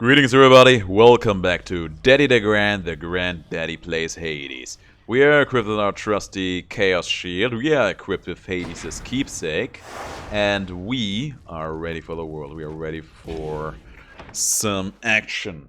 Greetings everybody, welcome back to Daddy DeGrand, the Granddaddy Plays Hades. We are equipped with our trusty Chaos Shield, we are equipped with Hades' keepsake, and we are ready for the world, we are ready for some action.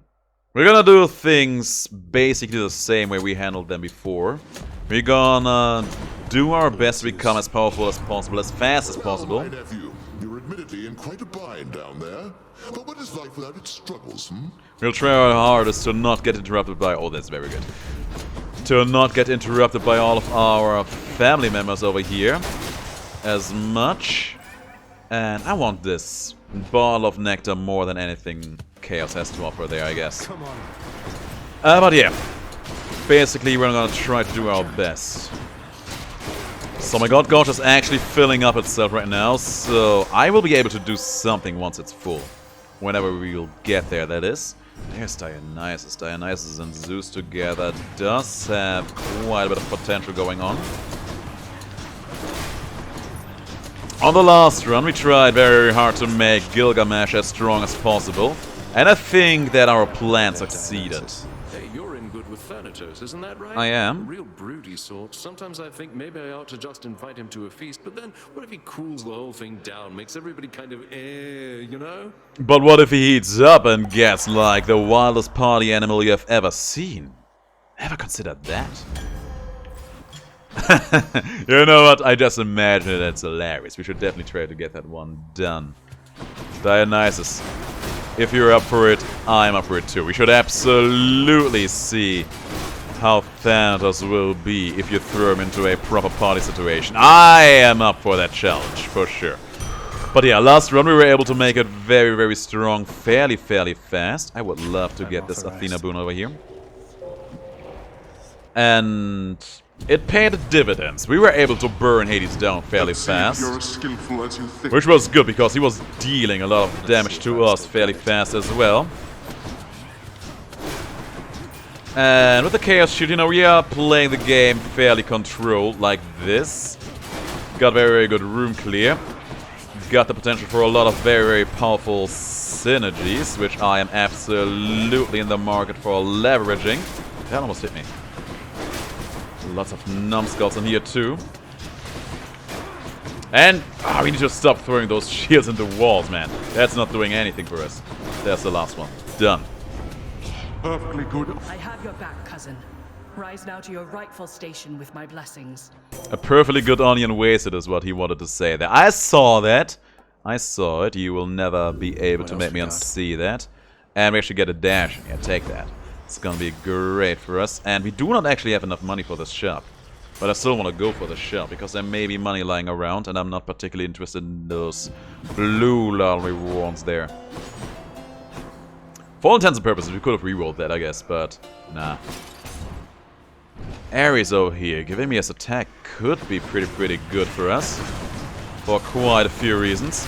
We're gonna do things basically the same way we handled them before. We're gonna do our best to become as powerful as possible, as fast as possible. My nephew, you're admittedly in quite a bind down there. But what is life without its struggles, We'll try our hardest to not get interrupted by... Oh, that's very good. To not get interrupted by all of our family members over here. As much. And I want this ball of nectar more than anything Chaos has to offer there, I guess. Come on. But yeah. Basically, we're gonna try to do our best. So my God Gorge is actually filling up itself right now, so I will be able to do something once it's full. Whenever we'll get there, that is. There's Dionysus. Dionysus and Zeus together does have quite a bit of potential going on. On the last run, we tried very hard to make Gilgamesh as strong as possible. And I think that our plan succeeded. Hey, you're in good with Thanatos, isn't that right? I am. Real broody sort. Sometimes I think maybe I ought to just invite him to a feast, but then what if he cools the whole thing down, makes everybody kind of you know? But what if he heats up and gets like the wildest party animal you have ever seen? Ever considered that? You know what? I just imagine it. It's hilarious. We should definitely try to get that one done. Dionysus. If you're up for it, I'm up for it too. We should absolutely see how Thanatos will be if you throw him into a proper party situation. I am up for that challenge, for sure. But yeah, last run we were able to make it very, very strong, fairly fast. I would love to get this Athena boon over here. And it paid dividends. We were able to burn Hades down fairly fast. You're as skillful as you think. Which was good, because he was dealing a lot of damage to us fairly fast as well. And with the Chaos Shield, you know, we are playing the game fairly controlled, like this. Got very good room clear. Got the potential for a lot of very powerful synergies, which I am absolutely in the market for leveraging. That almost hit me. Lots of numbskulls in here too. And we need to stop throwing those shields into walls, man. That's not doing anything for us. There's the last one. Done. Perfectly good. I have your back, cousin. Rise now to your rightful station with my blessings. A perfectly good onion wasted is what he wanted to say there. I saw that. I saw it. You will never be able to make me unsee that. And we actually get a dash. Yeah, take that. It's gonna be great for us. And we do not actually have enough money for this shop. But I still want to go for the shop, because there may be money lying around, and I'm not particularly interested in those blue lull rewards there. For all intents and purposes, we could have rerolled that, I guess, but nah. Ares over here, giving me his attack could be pretty good for us. For quite a few reasons.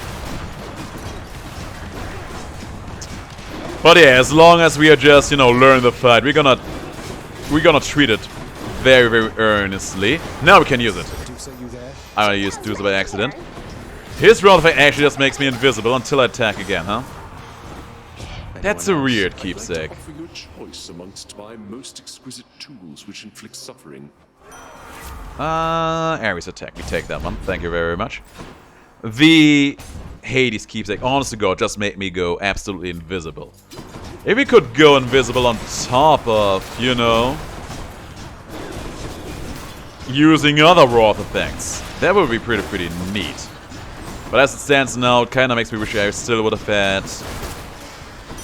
But yeah, as long as we are just, you know, learning the fight, we're gonna treat it very earnestly. Now we can use it. I used Dusa by accident. His round effect actually just makes me invisible until I attack again, huh? That's a weird keepsake. Offer you a choice amongst my most exquisite tools which inflict suffering. Ares attack. We take that one. Thank you very much. The Hades keepsake, honest to God, just made me go absolutely invisible. If we could go invisible on top of, you know, using other Wrath effects, that would be pretty neat. But as it stands now, it kind of makes me wish I still would have had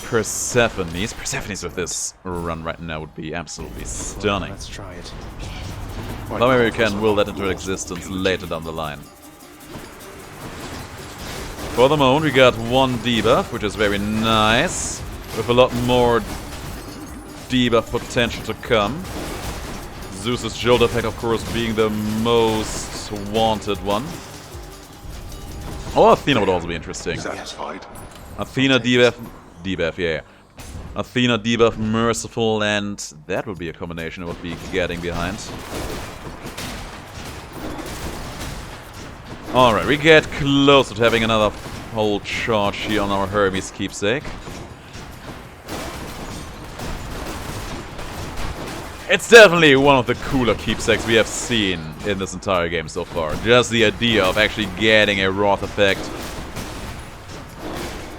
Persephone's. Persephone's with this run right now would be absolutely stunning. Let's try it. But maybe we can will that into existence later down the line. For the moment, we got one debuff, which is very nice, with a lot more debuff potential to come. Zeus's shoulder effect, of course, being the most wanted one. Oh, Athena would also be interesting. Satisfied. Athena debuff, yeah. Athena debuff, merciful, and that would be a combination I would be getting behind. Alright, we get closer to having another whole charge here on our Hermes keepsake. It's definitely one of the cooler keepsakes we have seen in this entire game so far. Just the idea of actually getting a Wrath effect.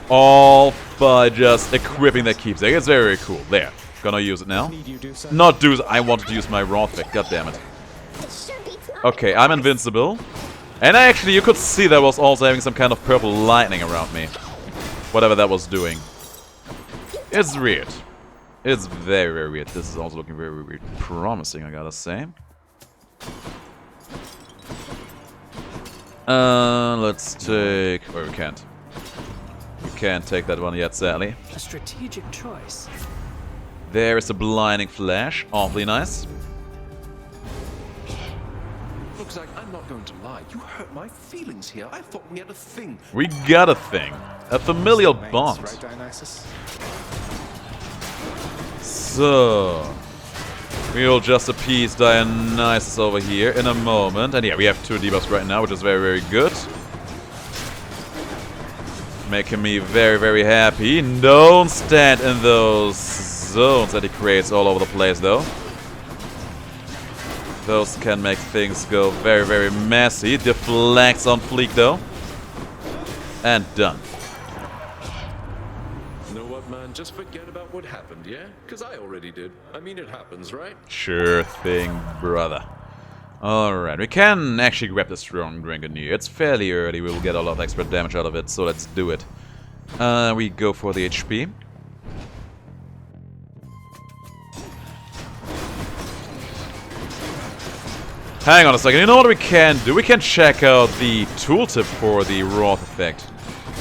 All by just equipping that keepsake. It's very, very cool. There. Gonna use it now. Not do... I wanted to use my Wrath effect. God damn it. Okay, I'm invincible. And actually, you could see that was also having some kind of purple lightning around me. Whatever that was doing. It's weird. It's very, very weird. This is also looking very, very promising, I gotta say. Let's take... Oh, we can't. We can't take that one yet, sadly. A strategic choice. There is a blinding flash. Awfully nice. Look, Zag, I'm not going to lie. You hurt my feelings here. I thought we had a thing. We got a thing. A familial bond. Right, Dionysus? So, we'll just appease Dionysus over here in a moment. And yeah, we have 2 debuffs right now, which is very, very good. Making me very, very happy. Don't stand in those zones that he creates all over the place, though. Those can make things go very, very messy. Deflects on fleek, though. And done. You know what, man? Just forget about what happened, yeah? Because I already did. I mean, it happens, right? Sure thing, brother. Alright, we can actually grab the strong drink in here. It's fairly early, we'll get a lot of extra damage out of it, so let's do it. We go for the HP. Hang on a second, you know what we can do? We can check out the tooltip for the Wrath effect.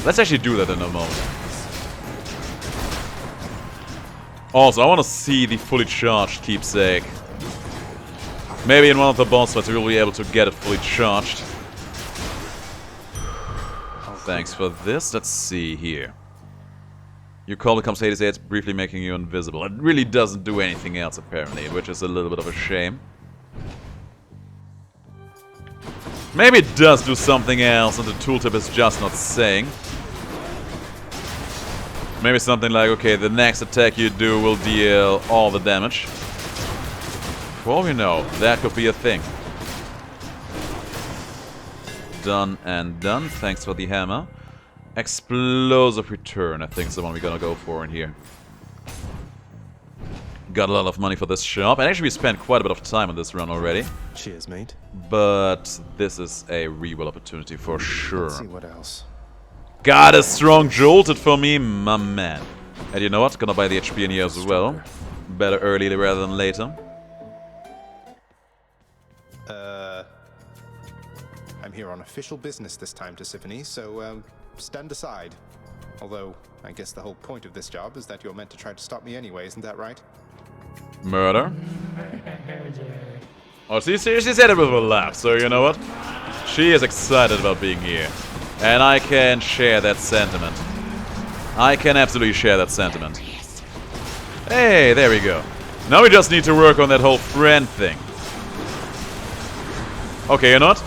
Let's actually do that in a moment. Also, I want to see the fully charged keepsake. Maybe in one of the boss fights we'll be able to get it fully charged. Thanks for this. Let's see here. Your call becomes Hades 8, briefly making you invisible. It really doesn't do anything else, apparently, which is a little bit of a shame. Maybe it does do something else and the tooltip is just not saying. Maybe something like, okay, the next attack you do will deal all the damage. For all we know, that could be a thing. Done and done. Thanks for the hammer. Explosive return, I think is the one we're gonna go for in here. Got a lot of money for this shop, and actually we spent quite a bit of time on this run already. Cheers, mate. But this is a reroll opportunity for sure. Let's see what else. Got a strong jolted for me, my man. And you know what? Gonna buy the HP in here as well. Better early rather than later. I'm here on official business this time, Persephone, so stand aside. Although, I guess the whole point of this job is that you're meant to try to stop me anyway, isn't that right? Murder? Oh, she said it with a laugh, so you know what? She is excited about being here. And I can share that sentiment. I can absolutely share that sentiment. Hey, there we go. Now we just need to work on that whole friend thing. Okay, you know what?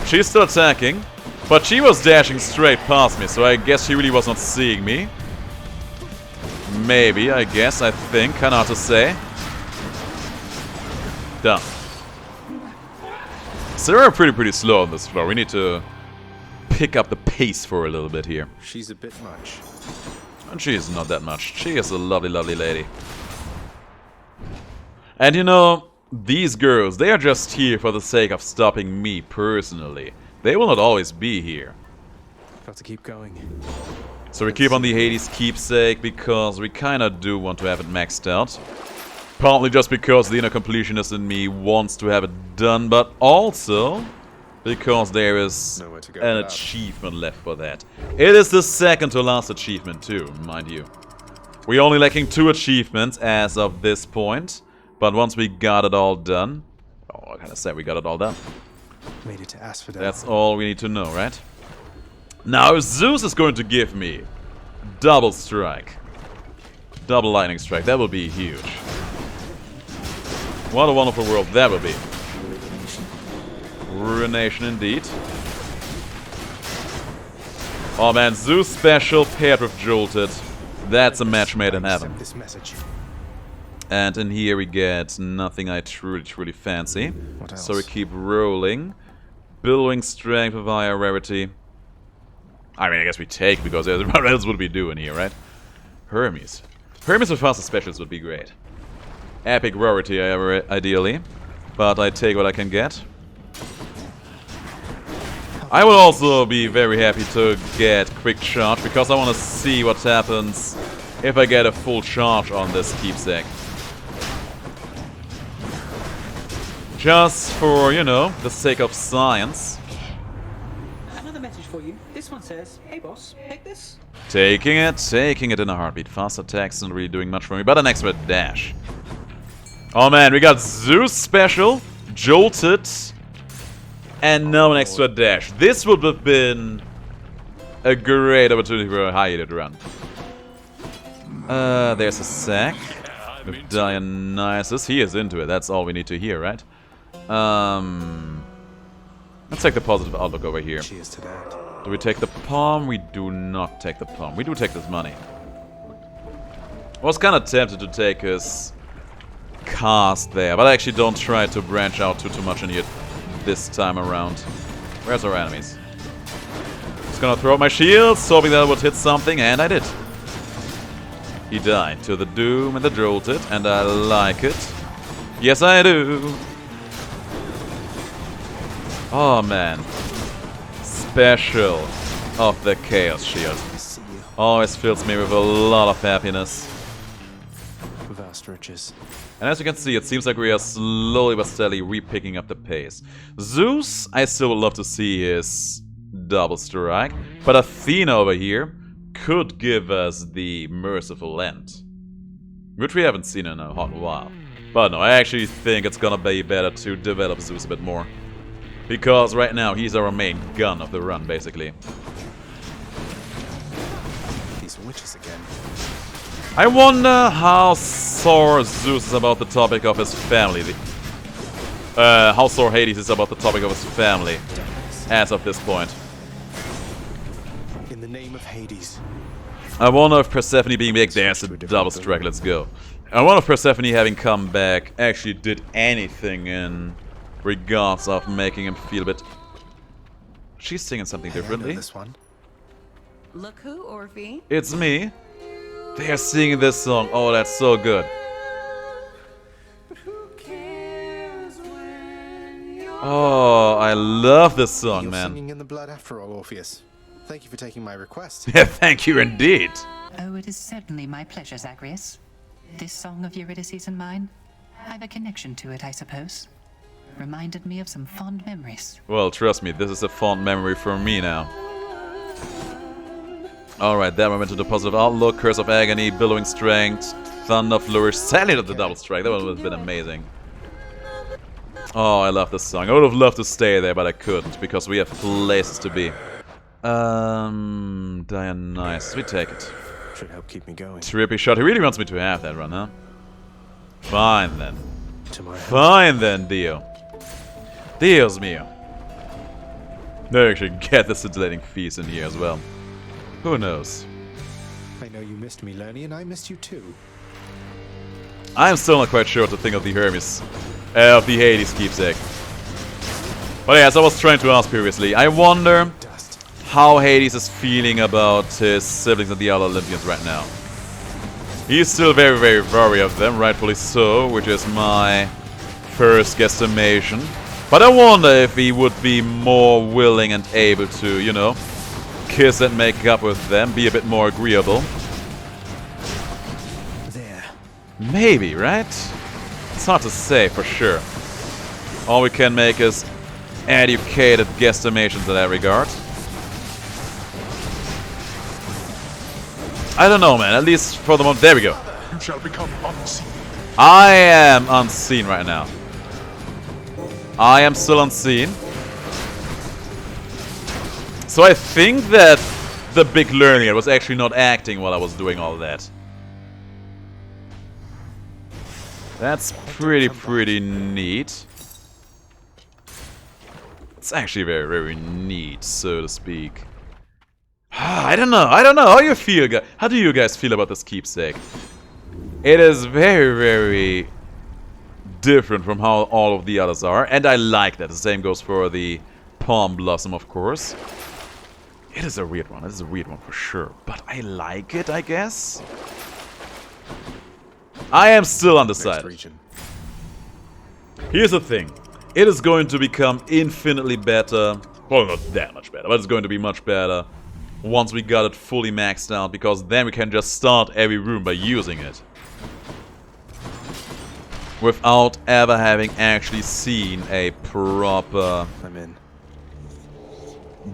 She's still attacking, but she was dashing straight past me, so I guess she really was not seeing me. Maybe, I guess, I think, kinda hard to say. Done. So we're pretty slow on this floor. We need to pick up the pace for a little bit here. She's a bit much. And she is not that much. She is a lovely, lovely lady. And you know, these girls, they are just here for the sake of stopping me personally. They will not always be here. Got to keep going. So we keep on the Hades keepsake because we kinda do want to have it maxed out. Partly just because the inner completionist in me wants to have it done, but also because there is an achievement left for that. It is the second to last achievement too, mind you. We're only lacking 2 achievements as of this point, but once we got it all done... Oh, I kinda said we got it all done. Made it to ASPHODEL. That's all we need to know, right? Now, if Zeus is going to give me double strike, double lightning strike, that will be huge. What a wonderful world that will be. Ruination indeed. Oh man, Zeus special paired with Jolted. That's a match made in heaven. Accept this message. And in here we get nothing I truly fancy. What else? So we keep rolling. Billowing strength via rarity. I mean, I guess we take, because what else would we do in here, right? Hermes. Hermes with faster specials would be great. Epic rarity, ideally. But I take what I can get. I will also be very happy to get quick charge, because I want to see what happens if I get a full charge on this keepsake. Just for, you know, the sake of science. Another message for you. This one says, "Hey boss, take this." Taking it in a heartbeat. Fast attacks isn't really doing much for me, but an extra dash. Oh man, we got Zeus special, Jolted, and now an extra dash. This would have been a great opportunity for a high-heated run. There's a sack with Dionysus. He is into it. That's all we need to hear, right? Let's take the positive outlook over here. Cheers to that. Do we take the palm? We do not take the palm. We do take this money. I was kind of tempted to take his cast there, but I actually don't try to branch out too much in here this time around. Where's our enemies? Just gonna throw out my shields, hoping that I would hit something, and I did. He died to the Doom and the Jolted, and I like it. Yes, I do. Oh man. Special of the Chaos Shield. Always fills me with a lot of happiness. Vast riches. And as you can see, it seems like we are slowly but steadily re-picking up the pace. Zeus, I still would love to see his double strike, but Athena over here could give us the merciful end, which we haven't seen in a hot while. But no, I actually think it's gonna be better to develop Zeus a bit more, because right now he's our main gun of the run, basically. These witches again. I wonder how sore Zeus is about the topic of his family. How sore Hades is about the topic of his family, as of this point. In the name of Hades. I wonder if Persephone being back, there's a double strike, let's go. I wonder if Persephone having come back actually did anything in regards of making him feel a bit... She's singing something differently. This one. Look who, Orphe. It's me. They are singing this song. Oh, that's so good. Oh, I love this song, You're man. singing in the blood after all, Orpheus. Thank you for taking my request. Yeah, thank you indeed. Oh, it is certainly my pleasure, Zagreus. This song of Eurydice's and mine, I've a connection to it, I suppose. Reminded me of some fond memories. Well, trust me, this is a fond memory for me now. Alright, that went into the positive outlook, Curse of Agony, Billowing Strength, Thunder Flourish, sadly not the double strike, that would have been amazing. Oh, I love this song. I would have loved to stay there, but I couldn't, because we have places to be. Dionysus, we take it. Should help keep me going. Trippy shot, he really wants me to have that run, huh? Fine then. To my Fine then, Dio. Dios mio. No, I actually get the scintillating feast in here as well. Who knows? I know you missed me, Lerny, and I missed you too. I'm still not quite sure what to think of the Hermes. Of the Hades keepsake. But yeah, as I was trying to ask previously, I wonder how Hades is feeling about his siblings and the other Olympians right now. He's still very, very wary of them, rightfully so, which is my first guesstimation. But I wonder if he would be more willing and able to, you know, kiss and make up with them, be a bit more agreeable. There. Maybe, right? It's hard to say for sure. All we can make is educated guesstimations in that regard. I don't know, man. At least for the moment. There we go. You shall become unseen. I am unseen right now. I am still unseen. So I think that the big learning was actually not acting while I was doing all that. That's pretty neat. It's actually very, very neat, so to speak. I don't know. How you feel, guys? How do you guys feel about this keepsake? It is very, very different from how all of the others are, and I like that. The same goes for the Palm Blossom, of course. It is a weird one. It is a weird one for sure, but I like it, I guess. I am still undecided. Here's the thing. It is going to become infinitely better. Well, not that much better, but it's going to be much better once we got it fully maxed out, because then we can just start every room by using it. Without ever having actually seen a proper... I'm in.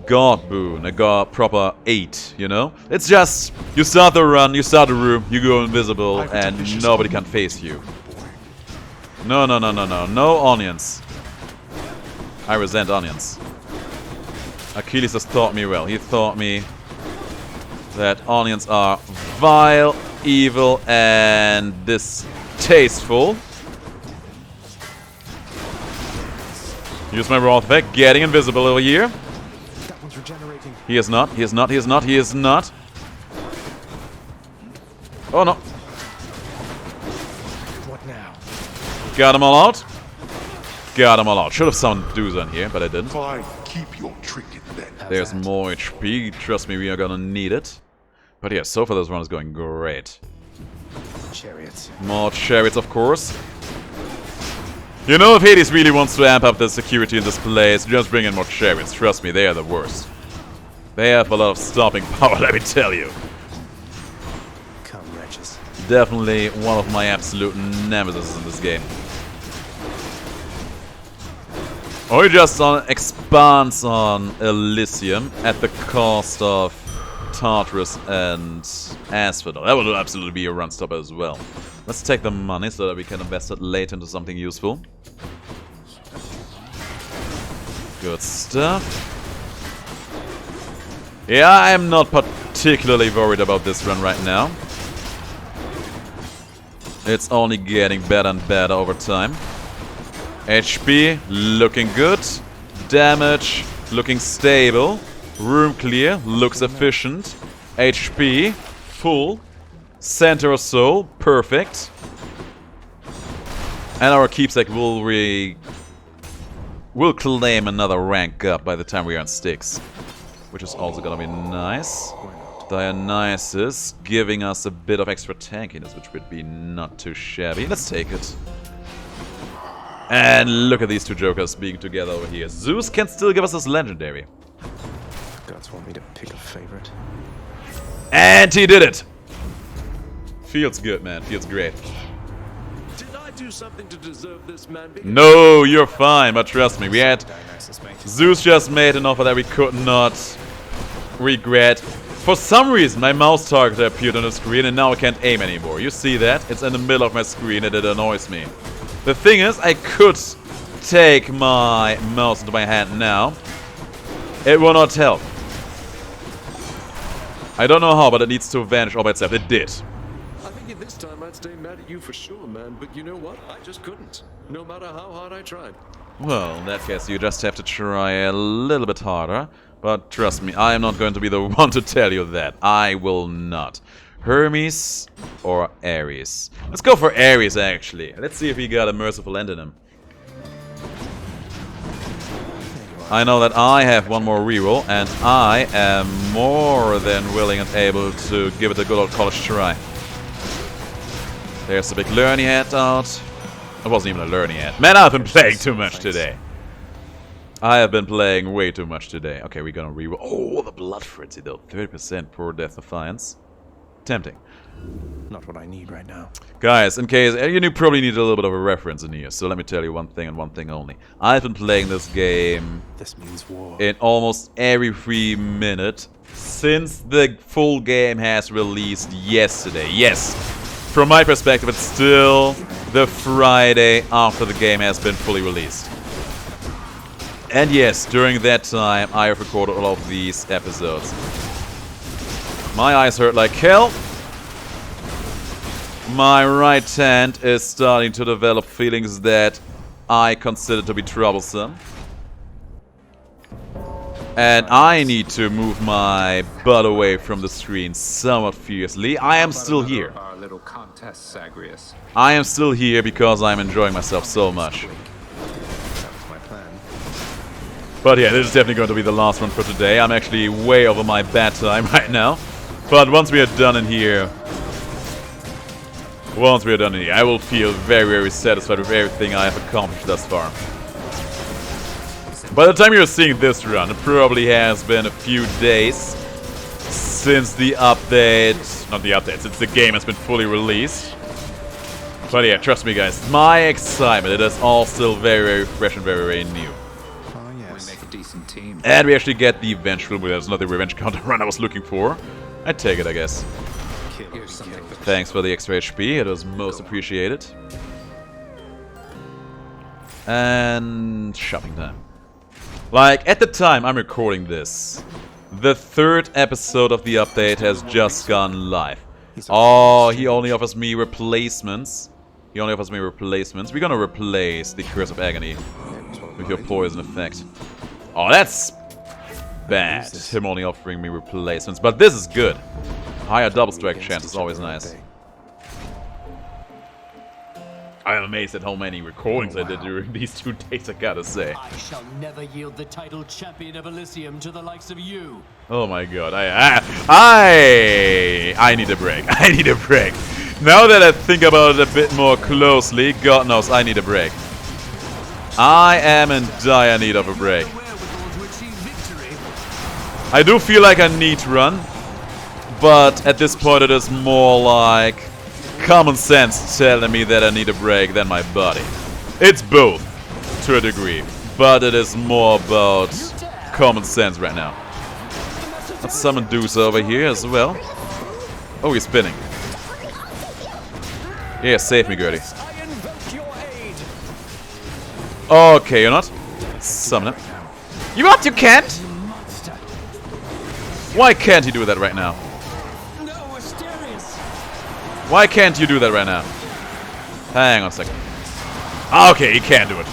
God boon, a god proper 8, you know? It's just, you start the run, you start the room, you go invisible, and nobody can face you. No, no, no, no, no. No onions. I resent onions. Achilles has taught me well. He taught me that onions are vile, evil, and distasteful. Use my wrath effect, getting invisible over here. That one's regenerating. He is not, he is not, he is not, he is not. Oh no. What now? Got them all out. Got them all out. Should have summoned dudes on here, but I didn't. Fine, keep your trinket then. There's more HP. Trust me, we are gonna need it. But yeah, so far this run is going great. Chariots. More chariots, of course. You know, if Hades really wants to amp up the security in this place, just bring in more chariots. Trust me, they are the worst. They have a lot of stopping power, let me tell you. Come, wretches. Definitely one of my absolute nemesis in this game. Or he just expands on ELYSIUM at the cost of TARTARUS and ASPHODEL. That will absolutely be a run stopper as well. Let's take the money so that we can invest it later into something useful. Good stuff. Yeah, I am not particularly worried about this run right now. It's only getting better and better over time. HP looking good. Damage looking stable. Room clear, looks efficient. HP full. Center of soul, perfect. And our keepsake will claim another rank up by the time we are on STYX, which is also gonna be nice. Dionysus giving us a bit of extra tankiness, which would be not too shabby. Let's take it. And look at these two jokers being together over here. Zeus can still give us this legendary. Gods want me to pick a favorite. And he did it! Feels good, man. Feels great. Did I do something to deserve this, man? No, you're fine, but trust me, we had... Zeus just made an offer that we could not regret. For some reason, my mouse target appeared on the screen and now I can't aim anymore. You see that? It's in the middle of my screen and it annoys me. The thing is, I could take my mouse into my hand now. It will not help. I don't know how, but it needs to vanish all by itself. It did. I think at this time I'd stay mad at you for sure, man. But you know what? I just couldn't. No matter how hard I tried. Well, in that case, you just have to try a little bit harder. But trust me, I am not going to be the one to tell you that. I will not. Hermes or Ares? Let's go for Ares, actually. Let's see if he got a merciful end in him. I know that I have one more reroll, and I am more than willing and able to give it a good old college try. There's the big learny hat out. It wasn't even a learny hat. Man, I've been playing too much today. I have been playing way too much today. Okay, we're gonna reroll. Oh, the Blood Frenzy though. 30% for Death Defiance. Tempting. Not what I need right now. Guys, in case you probably need a little bit of a reference in here, so let me tell you one thing and one thing only. I've been playing this game This means war. in almost every free minute since the full game has released yesterday. Yes, from my perspective, it's still the Friday after the game has been fully released. And yes, during that time, I have recorded all of these episodes. My eyes hurt like hell. My right hand is starting to develop feelings that I consider to be troublesome. And I need to move my butt away from the screen somewhat fiercely. I am still here. Our little contest, Zagreus. I am still here because I'm enjoying myself so much. That was my plan. But yeah, this is definitely going to be the last one for today. I'm actually way over my bad time right now. But once we are done in here... I will feel very, very satisfied with everything I have accomplished thus far. By the time you're seeing this run, it probably has been a few days since the update... Not the update, since the game has been fully released. But yeah, trust me guys, my excitement, it is all still very, very fresh and very, very new. Oh, yes. We make a decent team. And we actually get the vengeful, well, that's not the revenge counter run I was looking for. I take it, I guess. Here's something for Thanks for the extra HP, it was most appreciated. And shopping time. Like, at the time I'm recording this, the 3rd episode of the update has just gone live. Oh, he only offers me replacements. We're gonna replace the Curse of Agony with your poison effect. Oh, that's bad. Him only offering me replacements, but this is good. Higher double strike chance is always nice. I am amazed at how many recordings I did during these 2 days, I gotta say. I shall never yield the title champion of ELYSIUM to the likes of you. Oh my god, I need a break. I need a break. Now that I think about it a bit more closely, God knows I need a break. I am in dire need of a break. I do feel like I need to run, but at this point it is more like common sense telling me that I need a break than my body. It's both, to a degree, but it is more about common sense right now. Let's summon Deuce over here as well. Oh, he's spinning. Yeah, save me, Gertie. Okay, you're not. Summon him. You what? You can't? Why can't he do that right now? Why can't you do that right now? Hang on a second. Okay, he can't do it.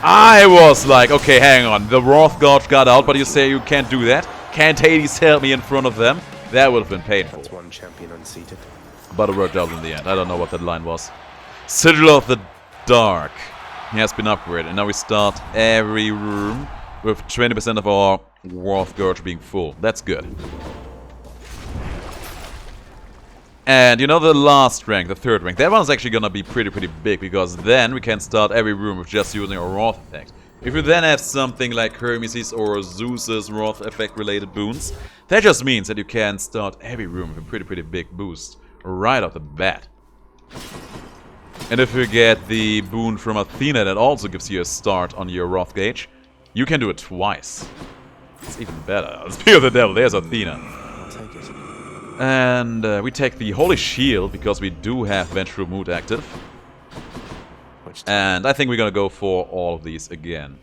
I was like, okay, hang on. The Wrath Gouge got out, but you say you can't do that? Can't Hades help me in front of them? That would have been painful. That's one champion unseated. But it worked out in the end. I don't know what that line was. Sigil of the Dark. He has been upgraded. And now we start every room with 20% of our Wrath Gouge being full. That's good. And you know the last rank, the 3rd rank, that one's actually gonna be pretty big, because then we can start every room with just using a Wrath effect. If you then have something like Hermes' or Zeus's Wrath effect related boons, that just means that you can start every room with a pretty big boost right off the bat. And if you get the boon from Athena that also gives you a start on your Wrath gauge, you can do it twice. It's even better. Speak of the devil, there's Athena. I'll take it. And we take the Holy Shield, because we do have Vengeful Mood active. And I think we're gonna go for all of these again.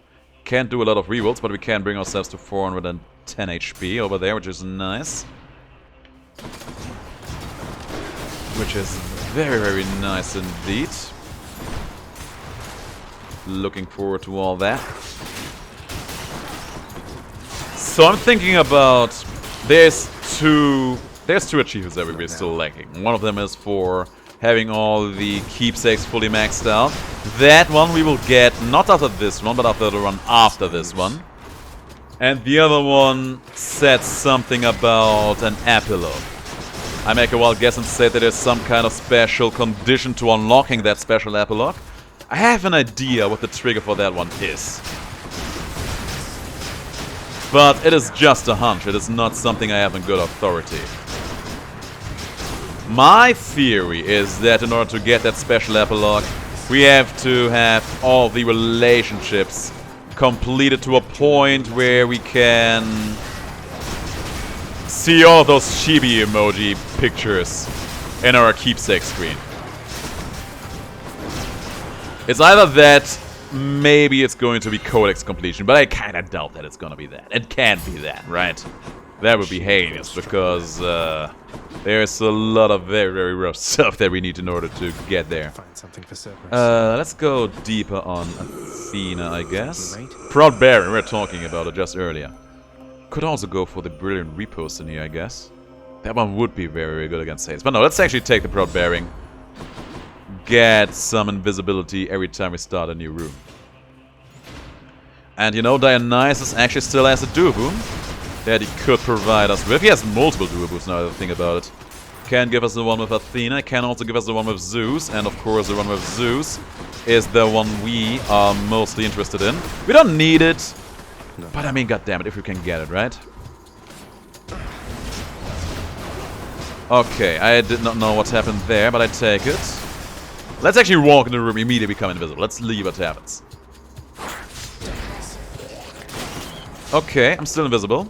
Can't do a lot of rerolls, but we can bring ourselves to 410 HP over there, which is nice. Which is very nice indeed. Looking forward to all that. So I'm thinking about... There's two achievements that we're still lacking. One of them is for having all the keepsakes fully maxed out. That one we will get not after this one, but after the run after this one. And the other one said something about an epilogue. I make a wild guess and say that there's some kind of special condition to unlocking that special epilogue. I have an idea what the trigger for that one is. But it is just a hunch, it is not something I have in good authority. My theory is that in order to get that special epilogue, we have to have all the relationships completed to a point where we can see all those chibi emoji pictures in our keepsake screen. It's either that, maybe it's going to be codex completion, but I kinda doubt that it's gonna be that. It can't be that, right? That would be heinous, because There's a lot of very, very rough stuff that we need in order to get there. Find something for Cerberus. Let's go deeper on Athena, I guess. Proud Baron, we were talking about it just earlier. Could also go for the Brilliant Repost in here, I guess. That one would be very, very good against haste. But no, let's actually take the Proud Bearing. Get some invisibility every time we start a new room. And you know, Dionysus actually still has a Duoboom that he could provide us with. He has multiple Duobooms now that I think about it. Can give us the one with Athena, can also give us the one with Zeus, and of course the one with Zeus is the one we are mostly interested in. We don't need it, but I mean, goddammit, if we can get it, right? Okay, I did not know what happened there, but I take it. Let's actually walk in the room, immediately become invisible. Let's see what happens. Okay, I'm still invisible.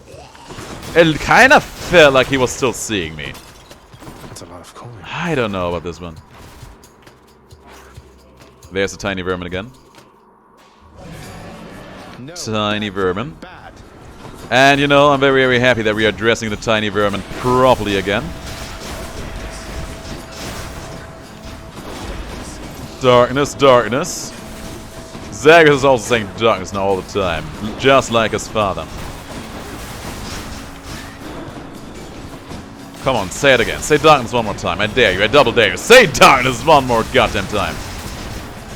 It kind of felt like he was still seeing me. That's a lot of coin. I don't know about this one. There's a tiny vermin again. No, Tiny vermin. bad. And you know, I'm very, very happy that we are addressing the tiny vermin properly again. Darkness, darkness. Zagreus is also saying darkness now all the time, just like his father. Come on, say it again. Say darkness one more time. I dare you. I double dare you. Say darkness one more goddamn time.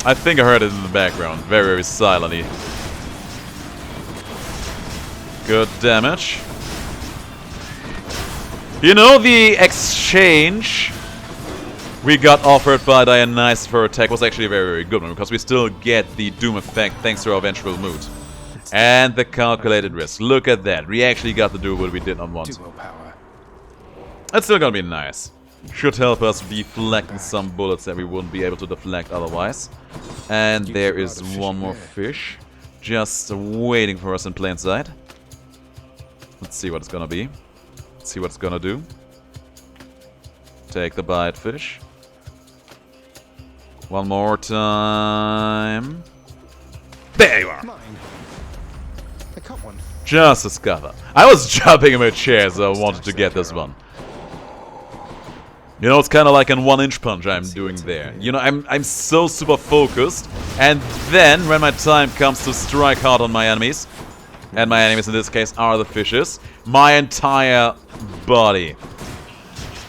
I think I heard it in the background, very, very silently. Good damage. You know, the exchange we got offered by Dionysus for attack was actually a very, very good one, because we still get the Doom effect thanks to our Vengeful Mood. And the calculated risk. Look at that. We actually got the duo we did not want. Duo power. That's still gonna be nice. Should help us deflecting some bullets that we wouldn't be able to deflect otherwise. And there is one more fish just waiting for us in plain sight. Let's see what it's gonna be. Let's see what it's gonna do. Take the bite fish. One more time. There you are! Mine. I caught one. Just a scutter. I was jumping in my chair, so I wanted to get this one. You know, it's kind of like an 1-inch punch I'm doing there. You know, I'm so super focused, and then when my time comes to strike hard on my enemies, and my enemies in this case are the fishes, my entire body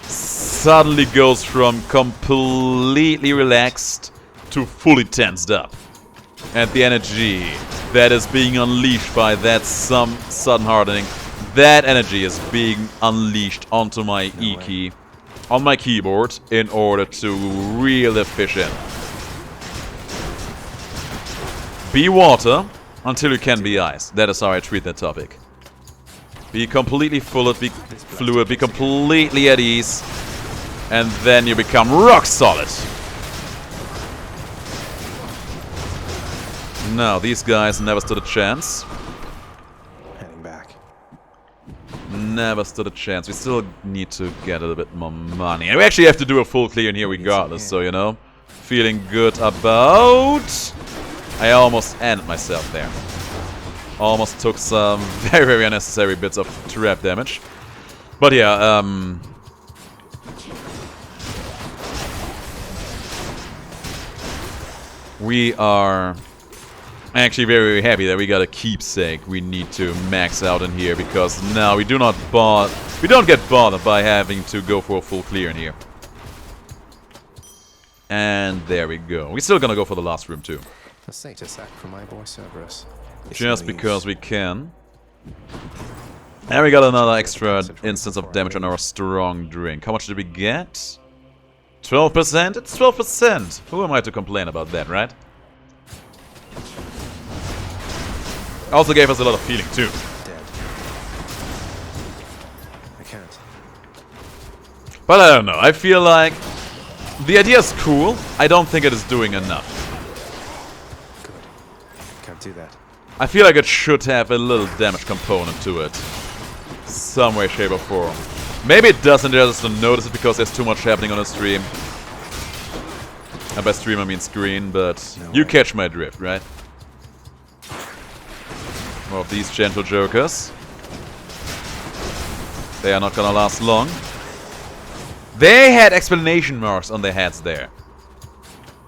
suddenly goes from completely relaxed to fully tensed up. And the energy that is being unleashed by that some sudden hardening, that energy is being unleashed onto my E key, on my keyboard, in order to reel the fish in. Be water until you can be ice. That is how I treat that topic. Be completely fluid, be completely at ease, and then you become rock solid. No, these guys never stood a chance. Heading back. Never stood a chance. We still need to get a little bit more money. And we actually have to do a full clear in here regardless, so you know. Feeling good about... I almost ended myself there. Almost took some very, very unnecessary bits of trap damage. But yeah, we are actually very, very happy that we got a keepsake we need to max out in here, because now we don't get bothered by having to go for a full clear in here. And there we go. We're still gonna go for the last room too. A satyr sack for my boy Cerberus. Just because we can. And we got another extra instance of damage on our strong drink. How much did we get? 12%? It's 12%! Who am I to complain about that, right? Also gave us a lot of healing too. Dead. I can't. But I don't know, I feel like the idea is cool. I don't think it is doing enough. Good. Can't do that. I feel like it should have a little damage component to it. Some way, shape or form. Maybe it doesn't, just don't notice it because there's too much happening on the stream. And by stream I mean screen, but you catch my drift, right? More of these gentle jokers. They are not gonna last long. They had explanation marks on their heads there.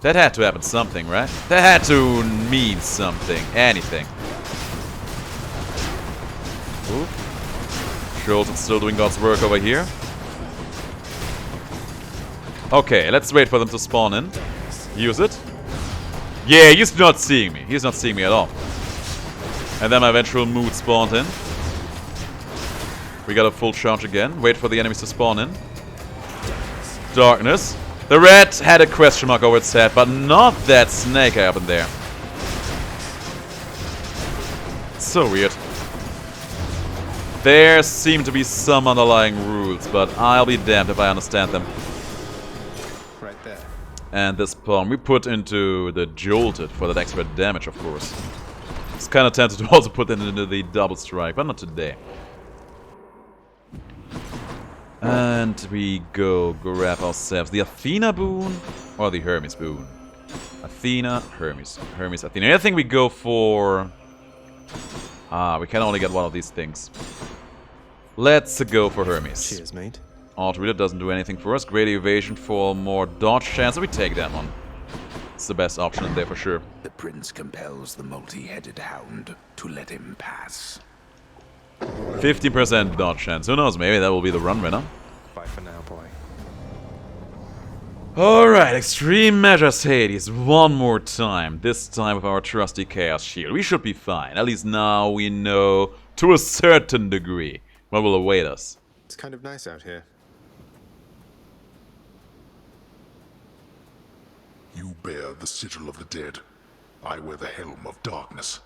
That had to happen something, right? That had to mean something. Anything. Ooh. Schultz is still doing God's work over here. Okay, let's wait for them to spawn in. Use it. Yeah, he's not seeing me. He's not seeing me at all. And then my eventual mood spawned in. We got a full charge again. Wait for the enemies to spawn in. Darkness. The red had a question mark over its head, but not that snake eye up in there. So weird. There seem to be some underlying rules, but I'll be damned if I understand them. Right there. And this pawn we put into the jolted for that extra damage, of course. It's kind of tempted to also put it into the double strike, but not today. And we go grab ourselves the Athena boon or the Hermes boon. Athena, Hermes. Hermes, Athena. I think we go for... we can only get one of these things. Let's go for Hermes. Cheers, mate. Auto Reader doesn't do anything for us. Great evasion for more dodge chance, so we take that one. It's the best option in there for sure. The prince compels the multi-headed hound to let him pass. 50% dodge chance. Who knows, maybe that will be the run winner. Bye for now, boy. Alright, extreme measures, Hades. One more time. This time with our trusty Chaos Shield. We should be fine. At least now we know, to a certain degree, what will await us. It's kind of nice out here. You bear the sigil of the dead. I wear the helm of darkness.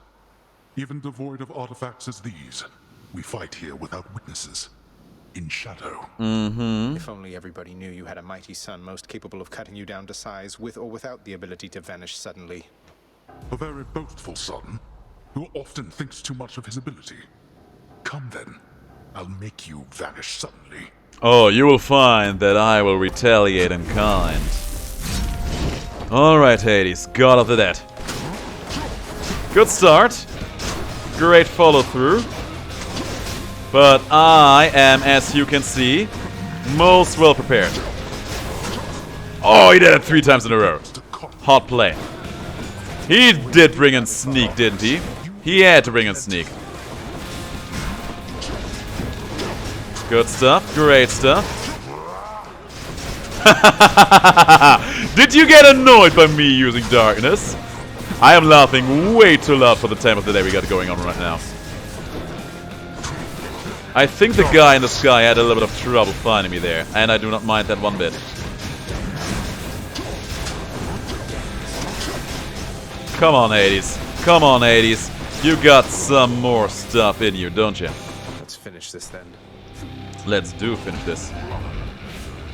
Even devoid of artifacts as these, we fight here without witnesses. In shadow. If only everybody knew you had a mighty son most capable of cutting you down to size, with or without the ability to vanish suddenly. A very boastful son, who often thinks too much of his ability. Come then, I'll make you vanish suddenly. Oh, you will find that I will retaliate in kind. Alright, Hades, God of the Dead. Good start. Great follow through. But I am, as you can see, most well prepared. Oh, he did it 3 times in a row. Hot play. He did bring in sneak, didn't he? He had to bring in sneak. Good stuff. Great stuff. Did you get annoyed by me using darkness? I am laughing way too loud for the time of the day we got going on right now. I think the guy in the sky had a little bit of trouble finding me there, and I do not mind that one bit. Come on, Hades. Come on, Hades. You got some more stuff in you, don't you? Let's finish this then. Let's finish this.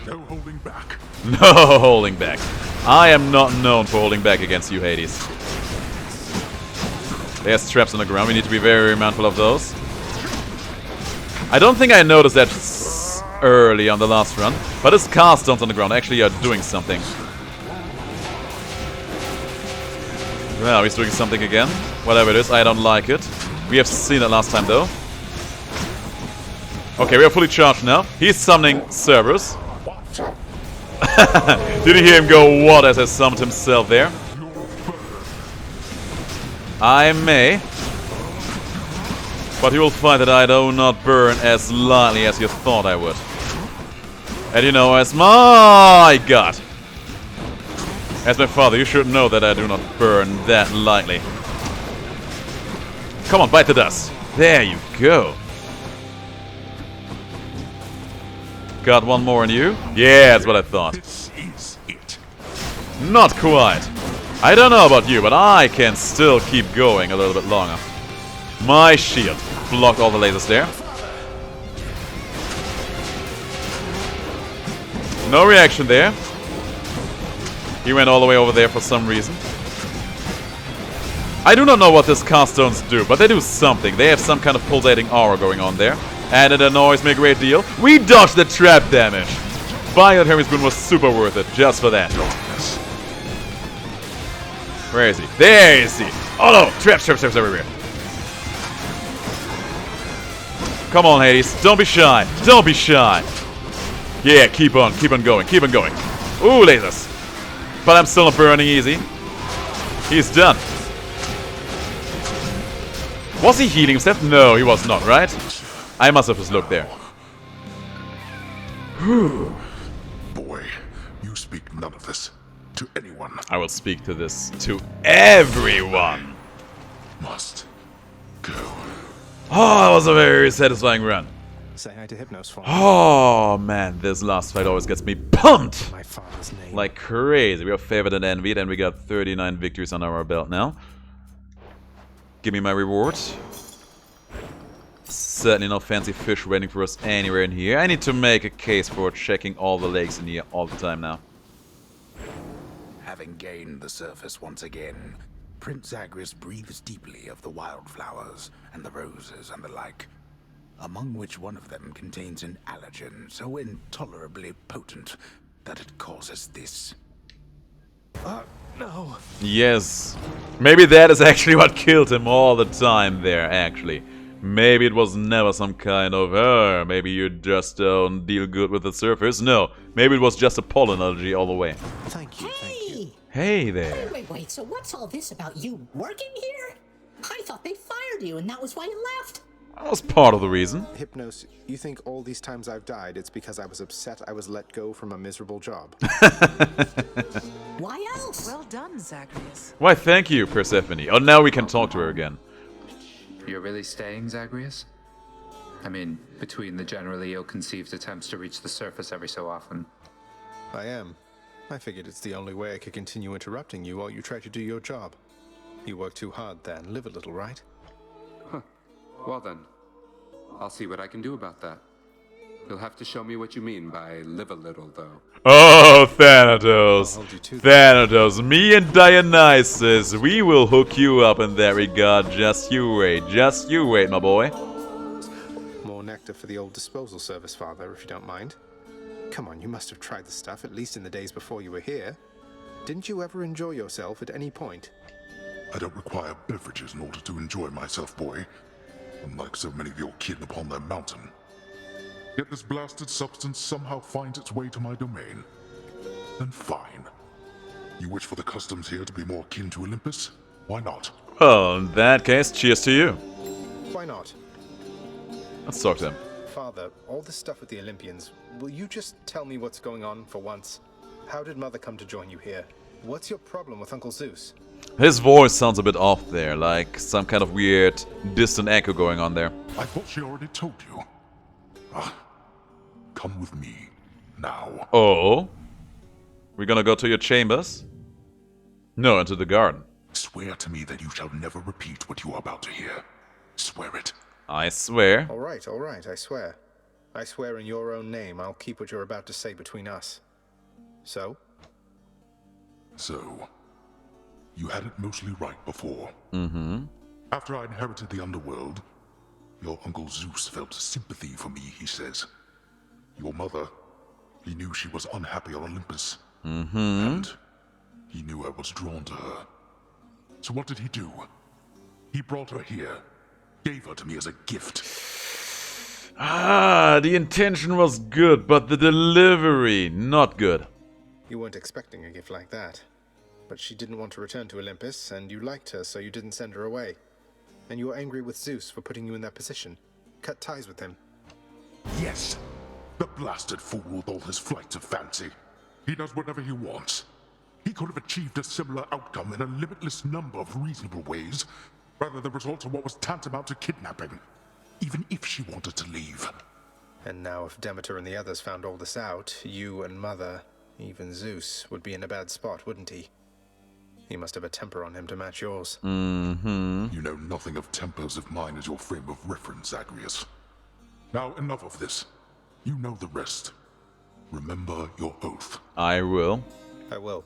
No holding back. No holding back. I am not known for holding back against you, Hades. There's traps on the ground. We need to be very, very mindful of those. I don't think I noticed that early on the last run, but his cast stones on the ground actually are doing something. Well, he's doing something again. Whatever it is, I don't like it. We have seen it last time, though. Okay, we are fully charged now. He's summoning Cerberus. Did you hear him go what as I summoned himself there? I may. But you will find that I do not burn as lightly as you thought I would. And you know, as my god. As my father, you should know that I do not burn that lightly. Come on, bite the dust. There you go. Got one more on you? Yeah, that's what I thought. This is it. Not quite. I don't know about you, but I can still keep going a little bit longer. My shield blocked all the lasers there. No reaction there. He went all the way over there for some reason. I do not know what these cast stones do, but they do something. They have some kind of pulsating aura going on there. And it annoys me a great deal. We dodged the trap damage. Buying that Hermes Boon was super worth it, just for that. Where is he? There is he. Oh no! Traps everywhere. Come on, Hades. Don't be shy. Don't be shy. Yeah, keep on going, keep on going. Ooh, lasers. But I'm still not burning easy. He's done. Was he healing himself? No, he was not, right? I must have just looked there. Boy, you speak none of this to anyone. I will speak to this to everyone. Must go. Oh, that was a very satisfying run. Say hi to Hypnos for me. Oh man, this last fight always gets me pumped My father's name. like crazy. We are favored and envied, and we got 39 victories under our belt now. Give me my reward. Certainly no fancy fish waiting for us anywhere in here. I need to make a case for checking all the lakes in here all the time now. Having gained the surface once again, Prince Zagreus breathes deeply of the wildflowers and the roses and the like, among which one of them contains an allergen so intolerably potent that it causes this. No. Yes. Maybe that is actually what killed him all the time there, actually. Maybe it was never some kind of, maybe you just don't deal good with the surface. No, maybe it was just a pollen allergy all the way. Thank you, thank you. Hey there. Wait, so what's all this about you working here? I thought they fired you and that was why you left. That was part of the reason. Hypnos, you think all these times I've died, it's because I was upset I was let go from a miserable job? Why else? Well done, Zagreus. Why, thank you, Persephone. Oh, now we can talk to her again. You're really staying, Zagreus? I mean, between the generally ill-conceived attempts to reach the surface every so often. I am. I figured it's the only way I could continue interrupting you while you try to do your job. You work too hard then. Live a little, right? Huh. Well then, I'll see what I can do about that. You'll have to show me what you mean by live a little, though. Oh, Thanatos. Thanatos, me and Dionysus, we will hook you up in that regard. Just you wait, my boy. More nectar for the old disposal service, Father, if you don't mind. Come on, you must have tried the stuff, at least in the days before you were here. Didn't you ever enjoy yourself at any point? I don't require beverages in order to enjoy myself, boy. Unlike so many of your kin upon their mountain. Yet this blasted substance somehow finds its way to my domain. Then fine. You wish for the customs here to be more akin to Olympus? Why not? Well, in that case, cheers to you. Why not? Let's talk to him. Father, all this stuff with the Olympians, will you just tell me what's going on for once? How did Mother come to join you here? What's your problem with Uncle Zeus? His voice sounds a bit off there, like some kind of weird, distant echo going on there. I thought she already told you. Come with me, now. Oh? We're gonna go to your chambers? No, into the garden. Swear to me that you shall never repeat what you are about to hear. Swear it. I swear. All right, I swear. I swear in your own name I'll keep what you're about to say between us. So? So, you had it mostly right before. Mm-hmm. After I inherited the underworld, your Uncle Zeus felt sympathy for me, he says. Your mother, he knew she was unhappy on Olympus. Mm-hmm. And he knew I was drawn to her. So what did he do? He brought her here, gave her to me as a gift. Ah, the intention was good, but the delivery, not good. You weren't expecting a gift like that. But she didn't want to return to Olympus, and you liked her, so you didn't send her away. And you were angry with Zeus for putting you in that position. Cut ties with him. Yes. The blasted fool with all his flights of fancy. He does whatever he wants. He could have achieved a similar outcome in a limitless number of reasonable ways, rather the result of what was tantamount to kidnapping, even if she wanted to leave. And now if Demeter and the others found all this out, you and Mother, even Zeus, would be in a bad spot, wouldn't he? He must have a temper on him to match yours. Mm-hmm. You know nothing of tempers if mine is your frame of reference, Zagreus. Now enough of this. You know the rest. Remember your oath. I will. I will.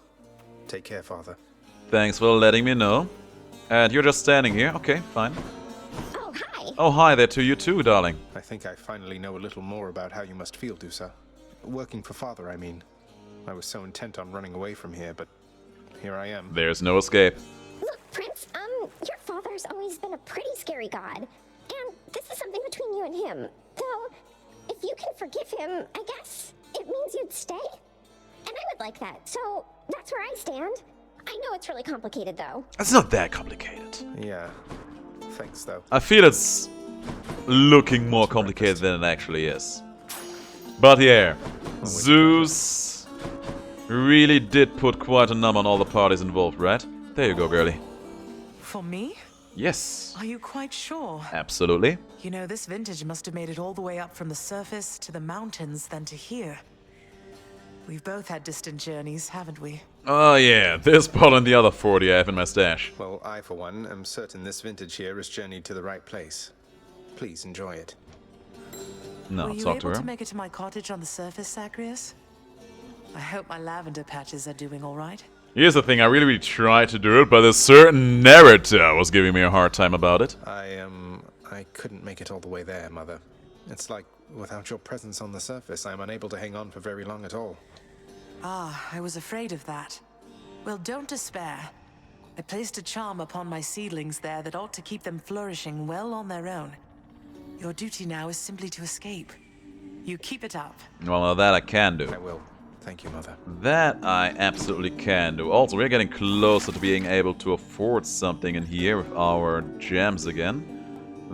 Take care, Father. Thanks for letting me know. And you're just standing here? Okay, fine. Oh, hi. Oh, hi there to you too, darling. I think I finally know a little more about how you must feel, Dusa. Working for Father, I mean. I was so intent on running away from here, but here I am. There's no escape. Look, Prince, your father's always been a pretty scary god. And this is something between you and him. Though, if you can forgive him, I guess it means you'd stay. And I would like that, so that's where I stand. I know it's really complicated, though. It's not that complicated. Yeah. Thanks, though. I feel it's looking more complicated than it actually is. But yeah, Zeus really did put quite a number on all the parties involved, right? There you go, girlie. For me? Yes. Are you quite sure? Absolutely. You know, this vintage must have made it all the way up from the surface to the mountains than to here. We've both had distant journeys, haven't we? Oh yeah, this bottle and the other 40 I have in my stash. Well, I, for one, am certain this vintage here has journeyed to the right place. Please enjoy it. No, Were you talk to able her. to make it to my cottage on the surface, Zagreus? I hope my lavender patches are doing all right. Here's the thing, I really tried to do it, but a certain narrator was giving me a hard time about it. I couldn't make it all the way there, Mother. It's like, without your presence on the surface, I'm unable to hang on for very long at all. Ah, I was afraid of that. Well, don't despair. I placed a charm upon my seedlings there that ought to keep them flourishing well on their own. Your duty now is simply to escape. You keep it up. Well, that I can do. I will. Thank you, Mother. That I absolutely can do. Also, we're getting closer to being able to afford something in here with our gems again.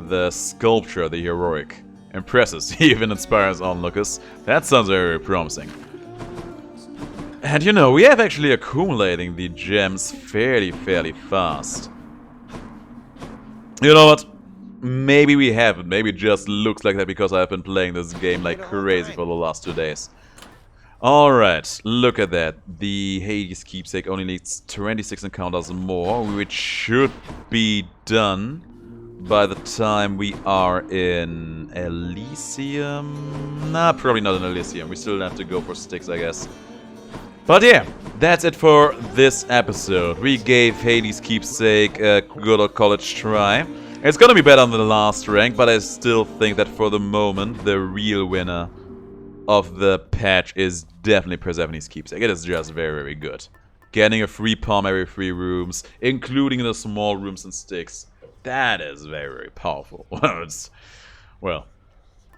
The sculpture, the heroic. Impresses, even inspires onlookers. That sounds very promising. And you know, we have actually accumulating the gems fairly fast. You know what? Maybe we haven't. Maybe it just looks like that because I've been playing this game like crazy for the last 2 days. Alright, look at that. The Hades keepsake only needs 26 encounters more, which should be done by the time we are in Elysium. Nah, probably not in Elysium. We still have to go for STYX, I guess. But yeah, that's it for this episode. We gave Hades keepsake a good old college try. It's gonna be better than the last rank, but I still think that for the moment, the real winner of the patch is definitely Persephone's keepsake. It is just very good. Getting a free palm every 3 rooms, including the small rooms and STYX, that is very powerful. Well,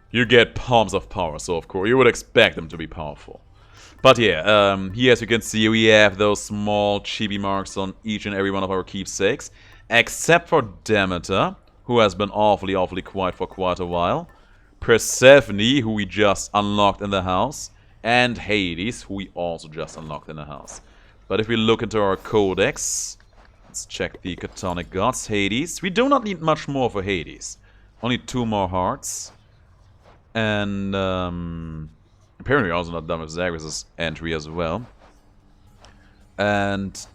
you get palms of power, so of course you would expect them to be powerful. But yeah, here as you can see, we have those small chibi marks on each and every one of our keepsakes, except for Demeter, who has been awfully quiet for quite a while, Persephone, who we just unlocked in the house, and Hades, who we also just unlocked in the house. But if we look into our codex, let's check the chthonic gods. Hades, we do not need much more for Hades. Only 2 more hearts. And apparently also not done with Zagreus' entry as well. And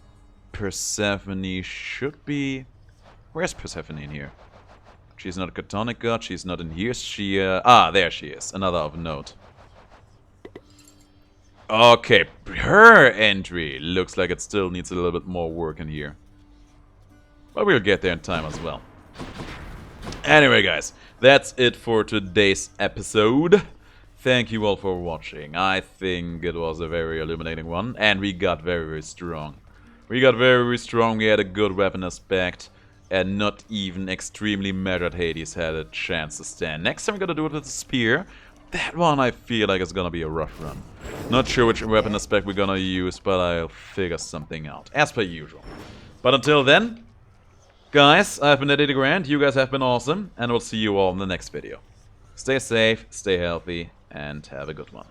Persephone should be... Where's Persephone in here? She's not a chthonic god, she's not in here. She, there she is, another of note. Okay, her entry looks like it still needs a little bit more work in here. But we'll get there in time as well. Anyway, guys, that's it for today's episode. Thank you all for watching. I think it was a very illuminating one, and we got very strong. We got very strong, we had a good weapon aspect, and not even extremely measured Hades had a chance to stand. Next time we're gonna do it with a spear. That one I feel like is gonna be a rough run. Not sure which weapon aspect we're gonna use, but I'll figure something out, as per usual. But until then, guys, I've been DeGrand, you guys have been awesome, and we'll see you all in the next video. Stay safe, stay healthy, and have a good one.